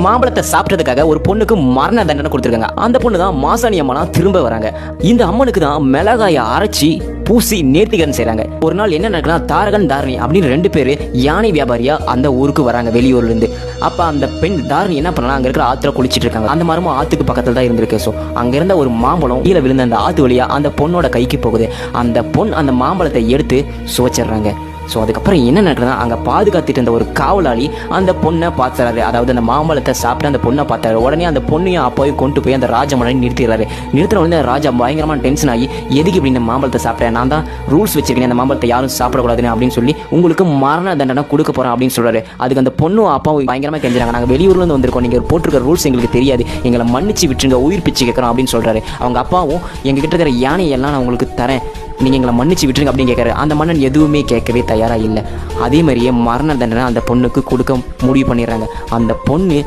மாம்பழத்தை சாப்பிட்டதுக்காக ஒரு பொண்ணுக்கு மரண தண்டனை கொடுத்துருக்காங்க. அந்த பொண்ணு தான் மாசாணி அம்மனா திரும்ப வராங்க. இந்த அம்மனுக்கு தான் மிளகாயை அரைச்சி பூசி நேர்த்திகரன் செய்றாங்க. ஒரு நாள் என்ன நடக்குன்னா, தாரகன் தாரணி அப்படின்னு 2 பேர் யானை வியாபாரியா அந்த ஊருக்கு வராங்க வெளியூர்ல இருந்து. அப்ப அந்த பெண் தாரணி என்ன பண்ணலாம், அங்க இருக்கிற ஆத்துல குளிச்சிட்டு இருக்காங்க. அந்த மரமும் ஆத்துக்கு பக்கத்துல தான் இருந்திருக்கு. ஸோ அங்க இருந்த ஒரு மாம்பழம் கீழே விழுந்த அந்த ஆத்து வழியா அந்த பொண்ணோட கைக்கு போகுது. அந்த பொண் அந்த மாம்பழத்தை எடுத்து சுவைச்சிடுறாங்க. ஸோ அதுக்கப்புறம் என்ன நடக்குதுன்னா, அங்கே பாதுகாத்துட்டு இருந்த ஒரு காவலாளி அந்த பொண்ணை பார்த்துறாரு. அதாவது அந்த மாம்பழத்தை சாப்பிட்டு அந்த பொண்ணை பார்த்தாரு. உடனே அந்த பொண்ணையும் அப்பாவையும் கொண்டு போய் அந்த ராஜா மன்னனை நிறுத்திடுறாரு. நிறுத்தின உடனே ராஜா பயங்கரமான டென்ஷன் ஆகி, எதுக்கு இப்படி இந்த மாம்பழத்தை சாப்பிட்டேன், நான் தான் ரூல்ஸ் வச்சிருக்கேன், அந்த மாம்பழத்தை யாரும் சாப்பிடக்கூடாதுன்னு அப்படின்னு சொல்லி உங்களுக்கு மரண தண்டனை கொடுக்க போகிறேன் அப்படின்னு சொல்றாரு. அதுக்கு அந்த பொண்ணும் அப்பாவும் பயங்கரமாக கெஞ்சுறாங்க, நாங்கள் வெளியூர்லேருந்து வந்திருக்கோம், நீங்கள் போட்டிருக்க ரூல்ஸ் எங்களுக்கு தெரியாது, எங்களை மன்னிச்சு விட்டுருங்க, உயிர் பிச்சு கேட்குறோம் அப்படின்னு சொல்றாரு. அவங்க அப்பாவும் எங்ககிட்ட இருக்கிற யானையெல்லாம் நான் உங்களுக்கு தரேன், நீங்கள் எங்களை மன்னிச்சு விட்டுருங்க அப்படின்னு கேட்குறாரு. அந்த மன்னன் எதுவுமே கேட்கவே தயாராக இல்லை. அதே மாதிரியே மரண தண்டனை அந்த பொண்ணுக்கு கொடுக்க முடிவு பண்ணிடுறாங்க. அந்த பொண்ணு